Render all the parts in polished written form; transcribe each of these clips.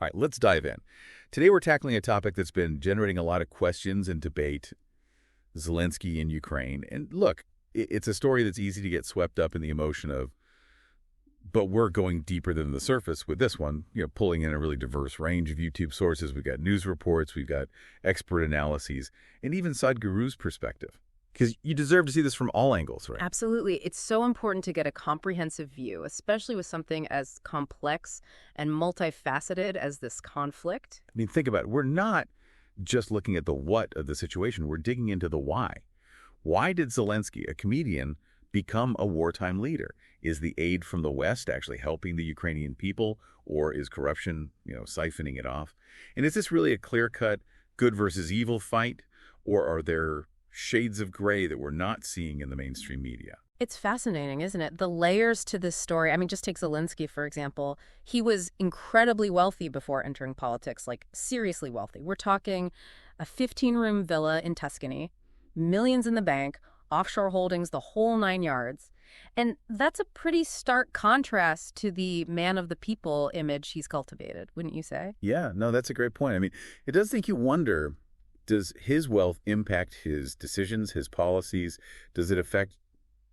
All right, let's dive in. Today we're tackling a topic that's been generating a lot of questions and debate, Zelenskyy in Ukraine. And look, it's a story that's easy to get swept up in the emotion of, but we're going deeper than the surface with this one, pulling in a really diverse range of YouTube sources. We've got news reports, we've got expert analyses, and even Sadhguru's perspective. Because you deserve to see this from all angles, right? Absolutely. It's so important to get a comprehensive view, especially with something as complex and multifaceted as this conflict. I mean, think about it. We're not just looking at the what of the situation. We're digging into the why. Why did Zelenskyy, a comedian, become a wartime leader? Is the aid from the West actually helping the Ukrainian people, or is corruption, siphoning it off? And is this really a clear-cut good versus evil fight, or are there shades of gray that we're not seeing in the mainstream media? It's fascinating, isn't it? The layers to this story. I mean, just take Zelenskyy, for example. He was incredibly wealthy before entering politics, like seriously wealthy. We're talking a 15-room villa in Tuscany, millions in the bank, offshore holdings, the whole 9 yards. And that's a pretty stark contrast to the man of the people image he's cultivated, wouldn't you say? Yeah, no, that's a great point. I mean, it does make you wonder, does his wealth impact his decisions, his policies? Does it affect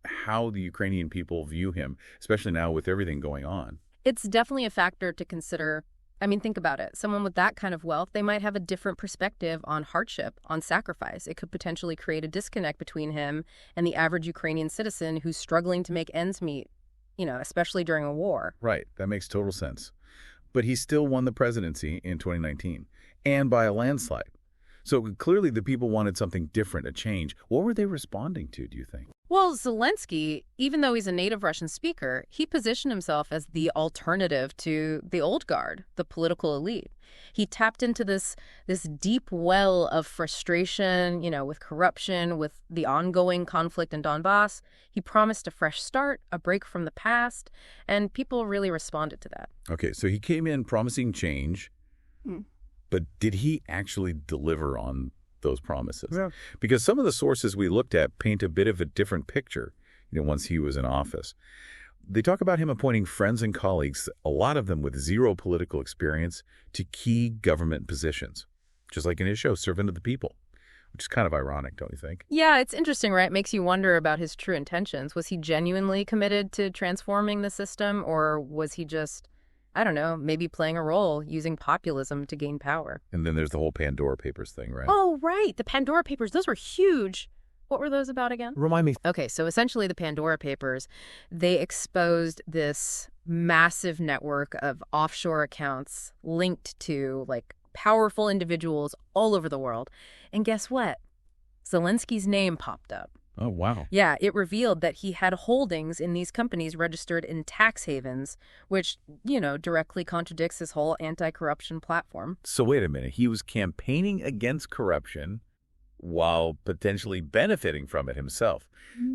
how the Ukrainian people view him, especially now with everything going on? It's definitely a factor to consider. I mean, think about it. Someone with that kind of wealth, they might have a different perspective on hardship, on sacrifice. It could potentially create a disconnect between him and the average Ukrainian citizen who's struggling to make ends meet, especially during a war. Right. That makes total sense. But he still won the presidency in 2019, and by a landslide. So clearly the people wanted something different, a change. What were they responding to, do you think? Well, Zelenskyy, even though he's a native Russian speaker, he positioned himself as the alternative to the old guard, the political elite. He tapped into this deep well of frustration, with corruption, with the ongoing conflict in Donbass. He promised a fresh start, a break from the past, and people really responded to that. Okay, so he came in promising change, but did he actually deliver on those promises? Yeah. Because some of the sources we looked at paint a bit of a different picture, once he was in office. They talk about him appointing friends and colleagues, a lot of them with zero political experience, to key government positions, just like in his show, Servant of the People, which is kind of ironic, don't you think? Yeah, it's interesting, right? It makes you wonder about his true intentions. Was he genuinely committed to transforming the system, or was he just, I don't know, maybe playing a role using populism to gain power? And then there's the whole Pandora Papers thing, right? Oh, right. The Pandora Papers, those were huge. What were those about again? Remind me. Okay, so essentially the Pandora Papers, they exposed this massive network of offshore accounts linked to, powerful individuals all over the world. And guess what? Zelensky's name popped up. Oh, wow. Yeah, it revealed that he had holdings in these companies registered in tax havens, which, directly contradicts his whole anti-corruption platform. So wait a minute. He was campaigning against corruption while potentially benefiting from it himself.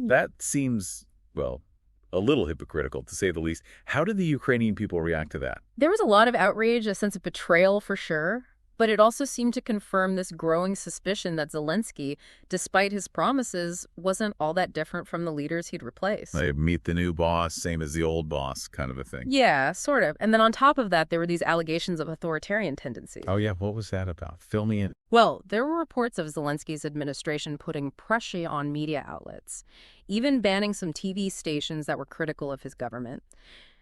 That seems, a little hypocritical, to say the least. How did the Ukrainian people react to that? There was a lot of outrage, a sense of betrayal for sure. But it also seemed to confirm this growing suspicion that Zelenskyy, despite his promises, wasn't all that different from the leaders he'd replaced. Like meet the new boss, same as the old boss kind of a thing. Yeah, sort of. And then on top of that, there were these allegations of authoritarian tendencies. Oh, yeah. What was that about? Fill me in. Well, there were reports of Zelenskyy's administration putting pressure on media outlets, even banning some TV stations that were critical of his government.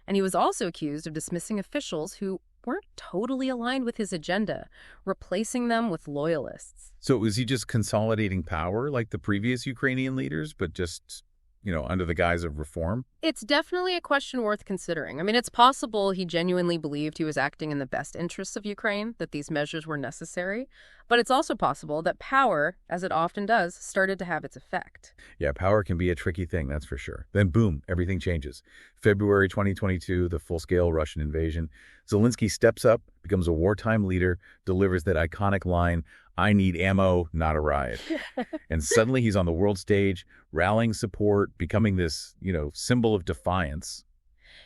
And he was also accused of dismissing officials who weren't totally aligned with his agenda, replacing them with loyalists. So was he just consolidating power like the previous Ukrainian leaders, but just, under the guise of reform? It's definitely a question worth considering. I mean, it's possible he genuinely believed he was acting in the best interests of Ukraine, that these measures were necessary. But it's also possible that power, as it often does, started to have its effect. Yeah, power can be a tricky thing, that's for sure. Then boom, everything changes. February 2022, the full-scale Russian invasion. Zelenskyy steps up, becomes a wartime leader, delivers that iconic line, "I need ammo, not a riot." And suddenly he's on the world stage, rallying support, becoming this, symbol of defiance.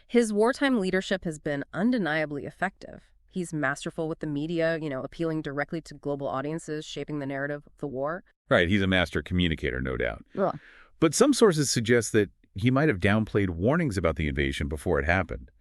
His wartime leadership has been undeniably effective. He's masterful with the media, appealing directly to global audiences, shaping the narrative of the war. Right, he's a master communicator, no doubt. Yeah. But some sources suggest that he might have downplayed warnings about the invasion before it happened.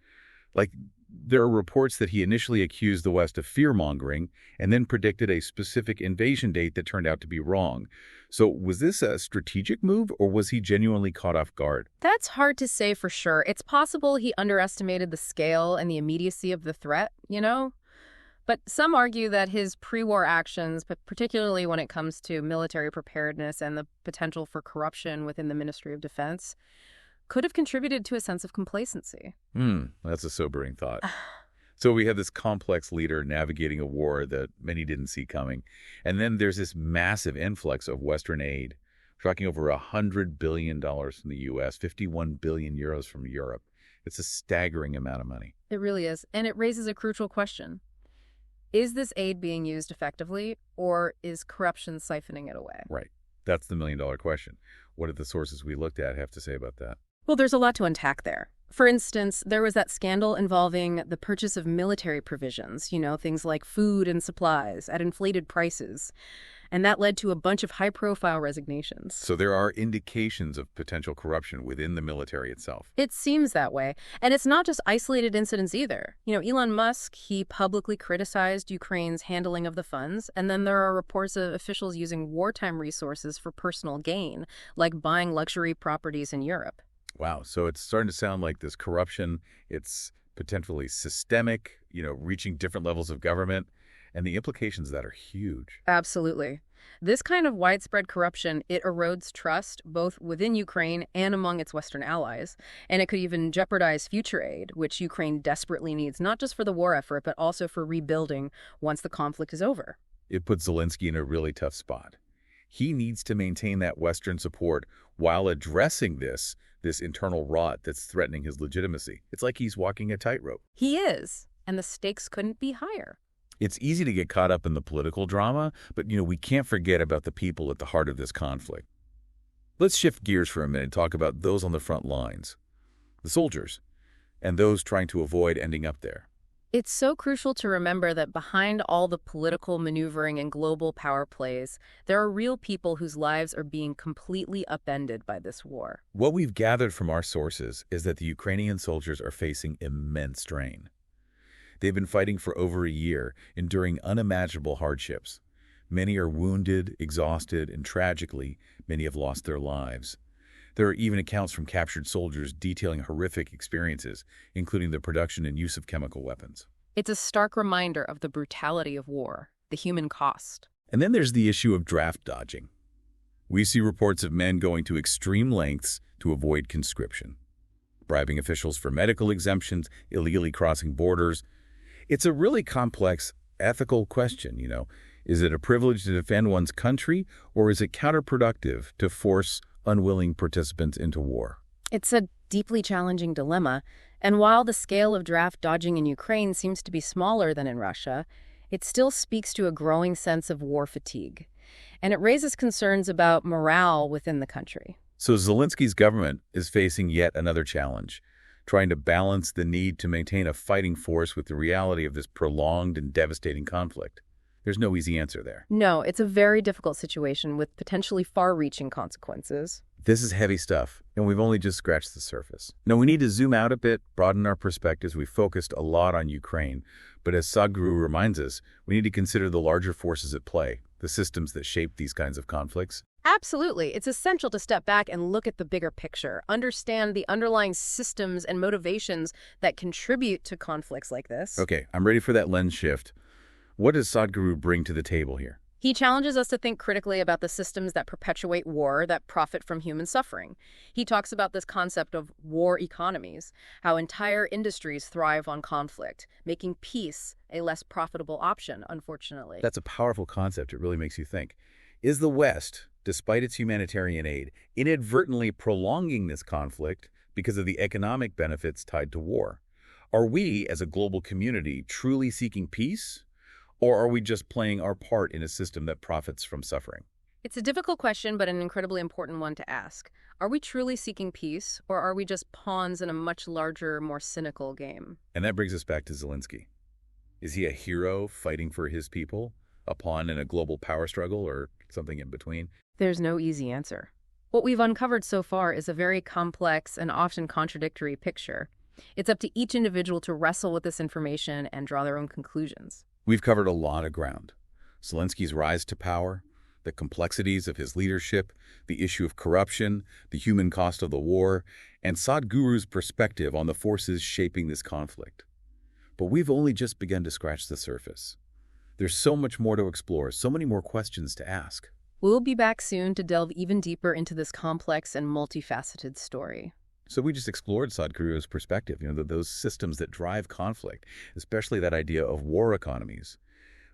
Like, There are reports that he initially accused the West of fear-mongering and then predicted a specific invasion date that turned out to be wrong. So was this a strategic move, or was he genuinely caught off guard? That's hard to say for sure. It's possible he underestimated the scale and the immediacy of the threat, you know? But some argue that his pre-war actions, but particularly when it comes to military preparedness and the potential for corruption within the Ministry of Defense, could have contributed to a sense of complacency. That's a sobering thought. So we have this complex leader navigating a war that many didn't see coming. And then there's this massive influx of Western aid. We're talking over $100 billion from the U.S., 51 billion euros from Europe. It's a staggering amount of money. It really is. And it raises a crucial question. Is this aid being used effectively, or is corruption siphoning it away? Right. That's the million-dollar question. What did the sources we looked at have to say about that? Well, there's a lot to unpack there. For instance, there was that scandal involving the purchase of military provisions, things like food and supplies at inflated prices. And that led to a bunch of high-profile resignations. So there are indications of potential corruption within the military itself. It seems that way. And it's not just isolated incidents either. Elon Musk, he publicly criticized Ukraine's handling of the funds. And then there are reports of officials using wartime resources for personal gain, like buying luxury properties in Europe. Wow. So it's starting to sound like this corruption, it's potentially systemic, reaching different levels of government. And the implications of that are huge. Absolutely. This kind of widespread corruption, it erodes trust both within Ukraine and among its Western allies. And it could even jeopardize future aid, which Ukraine desperately needs, not just for the war effort, but also for rebuilding once the conflict is over. It puts Zelenskyy in a really tough spot. He needs to maintain that Western support while addressing this internal rot that's threatening his legitimacy. It's like he's walking a tightrope. He is. And the stakes couldn't be higher. It's easy to get caught up in the political drama, but, we can't forget about the people at the heart of this conflict. Let's shift gears for a minute and talk about those on the front lines, the soldiers, and those trying to avoid ending up there. It's so crucial to remember that behind all the political maneuvering and global power plays, there are real people whose lives are being completely upended by this war. What we've gathered from our sources is that the Ukrainian soldiers are facing immense strain. They've been fighting for over a year, enduring unimaginable hardships. Many are wounded, exhausted, and tragically, many have lost their lives. There are even accounts from captured soldiers detailing horrific experiences, including the production and use of chemical weapons. It's a stark reminder of the brutality of war, the human cost. And then there's the issue of draft dodging. We see reports of men going to extreme lengths to avoid conscription, bribing officials for medical exemptions, illegally crossing borders. It's a really complex ethical question, Is it a privilege to defend one's country, or is it counterproductive to force unwilling participants into war? It's a deeply challenging dilemma, and while the scale of draft dodging in Ukraine seems to be smaller than in Russia, it still speaks to a growing sense of war fatigue, and it raises concerns about morale within the country. So Zelensky's government is facing yet another challenge, trying to balance the need to maintain a fighting force with the reality of this prolonged and devastating conflict. There's no easy answer there. No, it's a very difficult situation with potentially far-reaching consequences. This is heavy stuff, and we've only just scratched the surface. Now, we need to zoom out a bit, broaden our perspectives. We focused a lot on Ukraine, but as Sadhguru reminds us, we need to consider the larger forces at play, the systems that shape these kinds of conflicts. Absolutely. It's essential to step back and look at the bigger picture, understand the underlying systems and motivations that contribute to conflicts like this. Okay, I'm ready for that lens shift. What does Sadhguru bring to the table here? He challenges us to think critically about the systems that perpetuate war, that profit from human suffering. He talks about this concept of war economies, how entire industries thrive on conflict, making peace a less profitable option, unfortunately. That's a powerful concept. It really makes you think. Is the West, despite its humanitarian aid, inadvertently prolonging this conflict because of the economic benefits tied to war? Are we, as a global community, truly seeking peace? Or are we just playing our part in a system that profits from suffering? It's a difficult question, but an incredibly important one to ask. Are we truly seeking peace, or are we just pawns in a much larger, more cynical game? And that brings us back to Zelenskyy. Is he a hero fighting for his people, a pawn in a global power struggle, or something in between? There's no easy answer. What we've uncovered so far is a very complex and often contradictory picture. It's up to each individual to wrestle with this information and draw their own conclusions. We've covered a lot of ground. Zelensky's rise to power, the complexities of his leadership, the issue of corruption, the human cost of the war, and Sadhguru's perspective on the forces shaping this conflict. But we've only just begun to scratch the surface. There's so much more to explore, so many more questions to ask. We'll be back soon to delve even deeper into this complex and multifaceted story. So we just explored Sadhguru's perspective, those systems that drive conflict, especially that idea of war economies,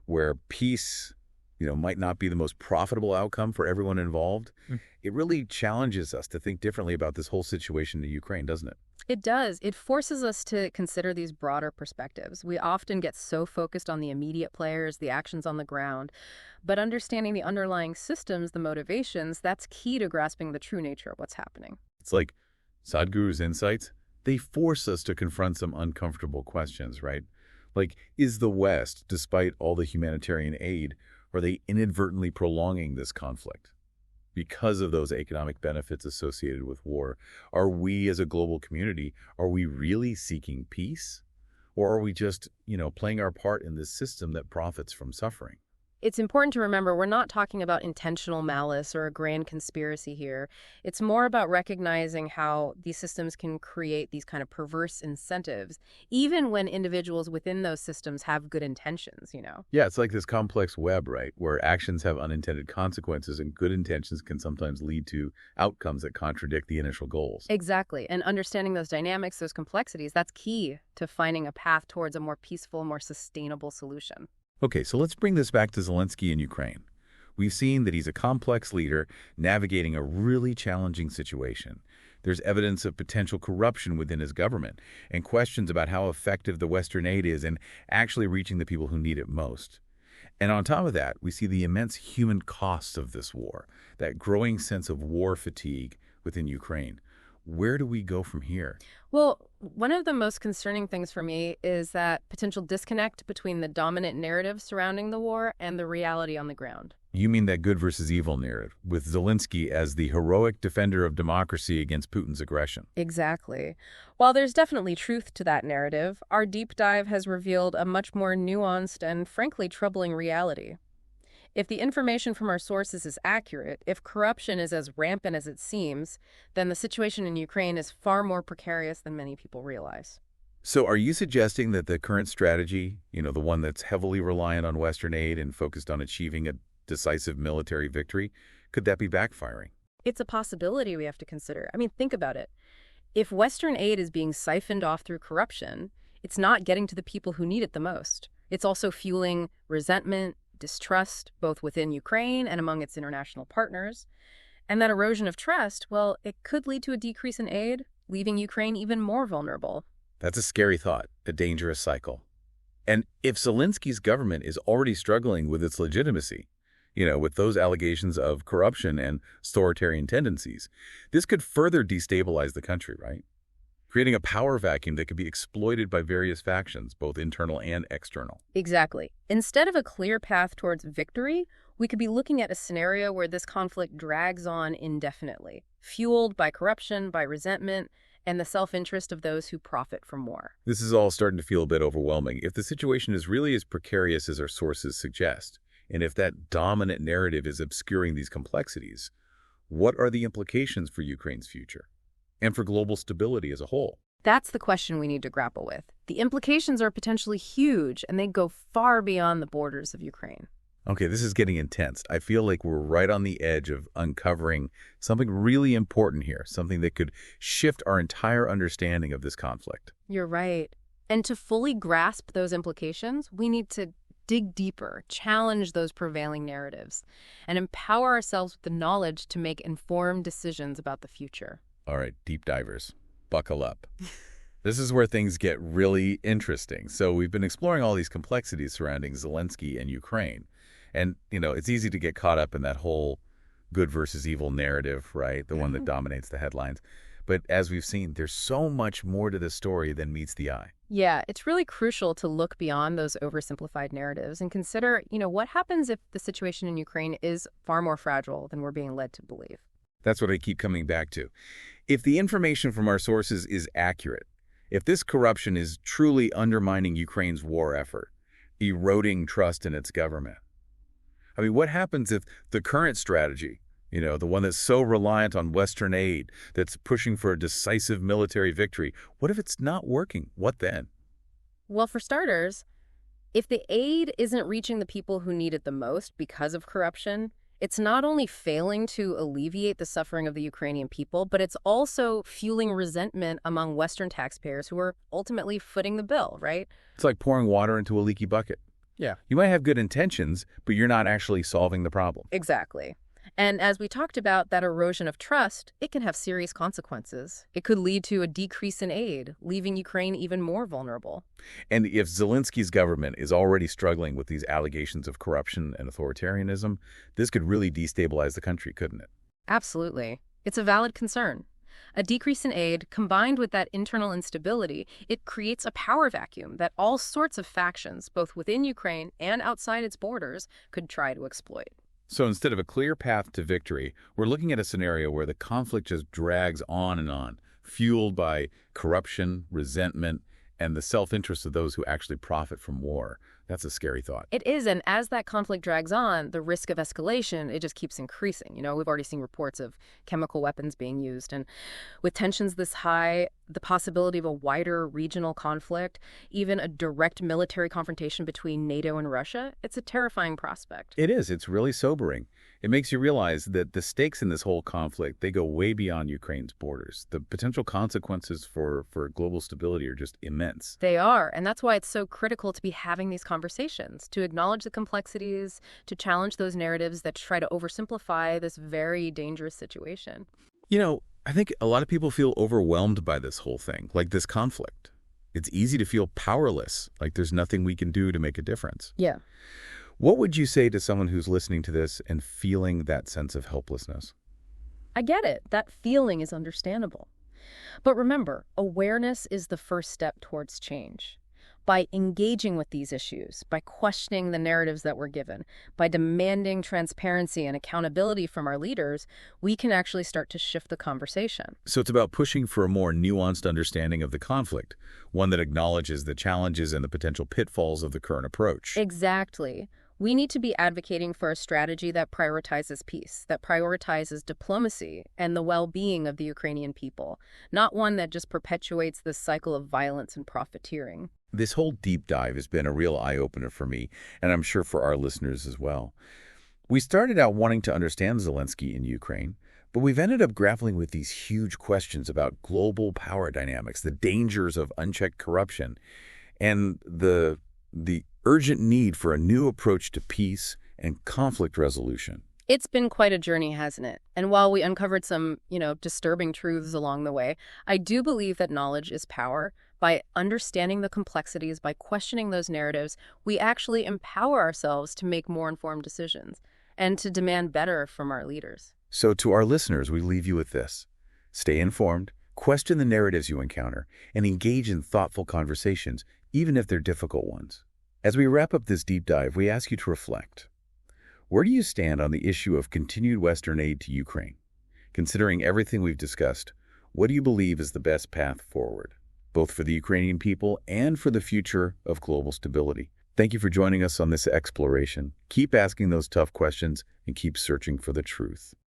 where peace, might not be the most profitable outcome for everyone involved. It really challenges us to think differently about this whole situation in Ukraine, doesn't it? It does. It forces us to consider these broader perspectives. We often get so focused on the immediate players, the actions on the ground, but understanding the underlying systems, the motivations, that's key to grasping the true nature of what's happening. It's like Sadhguru's insights, they force us to confront some uncomfortable questions, right? Like, is the West, despite all the humanitarian aid, are they inadvertently prolonging this conflict? Because of those economic benefits associated with war, are we as a global community, are we really seeking peace? Or are we just, playing our part in this system that profits from suffering? It's important to remember we're not talking about intentional malice or a grand conspiracy here. It's more about recognizing how these systems can create these kind of perverse incentives, even when individuals within those systems have good intentions. Yeah, it's like this complex web, right, where actions have unintended consequences and good intentions can sometimes lead to outcomes that contradict the initial goals. Exactly. And understanding those dynamics, those complexities, that's key to finding a path towards a more peaceful, more sustainable solution. Okay, so let's bring this back to Zelenskyy in Ukraine. We've seen that he's a complex leader navigating a really challenging situation. There's evidence of potential corruption within his government and questions about how effective the Western aid is in actually reaching the people who need it most. And on top of that, we see the immense human cost of this war, that growing sense of war fatigue within Ukraine. Where do we go from here? Well, one of the most concerning things for me is that potential disconnect between the dominant narrative surrounding the war and the reality on the ground. You mean that good versus evil narrative, with Zelenskyy as the heroic defender of democracy against Putin's aggression? Exactly. While there's definitely truth to that narrative, our deep dive has revealed a much more nuanced and frankly troubling reality. If the information from our sources is accurate, if corruption is as rampant as it seems, then the situation in Ukraine is far more precarious than many people realize. So are you suggesting that the current strategy, the one that's heavily reliant on Western aid and focused on achieving a decisive military victory, could that be backfiring? It's a possibility we have to consider. Think about it. If Western aid is being siphoned off through corruption, it's not getting to the people who need it the most. It's also fueling resentment, distrust, both within Ukraine and among its international partners. And that erosion of trust, well, it could lead to a decrease in aid, leaving Ukraine even more vulnerable. That's a scary thought, a dangerous cycle. And if Zelensky's government is already struggling with its legitimacy, with those allegations of corruption and authoritarian tendencies, this could further destabilize the country, right? Creating a power vacuum that could be exploited by various factions, both internal and external. Exactly. Instead of a clear path towards victory, we could be looking at a scenario where this conflict drags on indefinitely, fueled by corruption, by resentment, and the self-interest of those who profit from war. This is all starting to feel a bit overwhelming. If the situation is really as precarious as our sources suggest, and if that dominant narrative is obscuring these complexities, what are the implications for Ukraine's future? And for global stability as a whole? That's the question we need to grapple with. The implications are potentially huge, and they go far beyond the borders of Ukraine. Okay, this is getting intense. I feel like we're right on the edge of uncovering something really important here, something that could shift our entire understanding of this conflict. You're right. And to fully grasp those implications, we need to dig deeper, challenge those prevailing narratives, and empower ourselves with the knowledge to make informed decisions about the future. All right, deep divers, buckle up. This is where things get really interesting. So we've been exploring all these complexities surrounding Zelenskyy and Ukraine. And, it's easy to get caught up in that whole good versus evil narrative, right? The one that dominates the headlines. But as we've seen, there's so much more to this story than meets the eye. Yeah, it's really crucial to look beyond those oversimplified narratives and consider, what happens if the situation in Ukraine is far more fragile than we're being led to believe. That's what I keep coming back to. If the information from our sources is accurate, If this corruption is truly undermining Ukraine's war effort, eroding trust in its government, I mean, what happens if the current strategy, the one that's so reliant on Western aid, that's pushing for a decisive military victory, what if it's not working? What then? Well, for starters, if the aid isn't reaching the people who need it the most because of corruption, it's not only failing to alleviate the suffering of the Ukrainian people, but it's also fueling resentment among Western taxpayers who are ultimately footing the bill, right? It's like pouring water into a leaky bucket. Yeah. You might have good intentions, but you're not actually solving the problem. Exactly. And as we talked about, that erosion of trust, it can have serious consequences. It could lead to a decrease in aid, leaving Ukraine even more vulnerable. And if Zelensky's government is already struggling with these allegations of corruption and authoritarianism, this could really destabilize the country, couldn't it? Absolutely. It's a valid concern. A decrease in aid, combined with that internal instability, it creates a power vacuum that all sorts of factions, both within Ukraine and outside its borders, could try to exploit. So instead of a clear path to victory, we're looking at a scenario where the conflict just drags on, fueled by corruption, resentment, and the self-interest of those who actually profit from war. That's a scary thought. It is, and as that conflict drags on, the risk of escalation, it just keeps increasing. We've already seen reports of chemical weapons being used, and with tensions this high, the possibility of a wider regional conflict, even a direct military confrontation between NATO and Russia, it's a terrifying prospect. It is. It's really sobering. It makes you realize that the stakes in this whole conflict, they go way beyond Ukraine's borders. The potential consequences for global stability are just immense. They are, and that's why it's so critical to be having these conversations, to acknowledge the complexities, to challenge those narratives that try to oversimplify this very dangerous situation. I think a lot of people feel overwhelmed by this whole thing, like this conflict. It's easy to feel powerless, like there's nothing we can do to make a difference. Yeah. What would you say to someone who's listening to this and feeling that sense of helplessness? I get it. That feeling is understandable. But remember, awareness is the first step towards change. By engaging with these issues, by questioning the narratives that we're given, by demanding transparency and accountability from our leaders, we can actually start to shift the conversation. So it's about pushing for a more nuanced understanding of the conflict, one that acknowledges the challenges and the potential pitfalls of the current approach. Exactly. We need to be advocating for a strategy that prioritizes peace, that prioritizes diplomacy and the well-being of the Ukrainian people, not one that just perpetuates this cycle of violence and profiteering. This whole deep dive has been a real eye-opener for me, and I'm sure for our listeners as well. We started out wanting to understand Zelenskyy in Ukraine, but we've ended up grappling with these huge questions about global power dynamics, the dangers of unchecked corruption, and the urgent need for a new approach to peace and conflict resolution. It's been quite a journey, hasn't it? And while we uncovered some, disturbing truths along the way, I do believe that knowledge is power. By understanding the complexities, by questioning those narratives, we actually empower ourselves to make more informed decisions and to demand better from our leaders. So to our listeners, we leave you with this. Stay informed, question the narratives you encounter, and engage in thoughtful conversations, even if they're difficult ones. As we wrap up this deep dive, we ask you to reflect. Where do you stand on the issue of continued Western aid to Ukraine? Considering everything we've discussed, what do you believe is the best path forward, both for the Ukrainian people and for the future of global stability? Thank you for joining us on this exploration. Keep asking those tough questions and keep searching for the truth.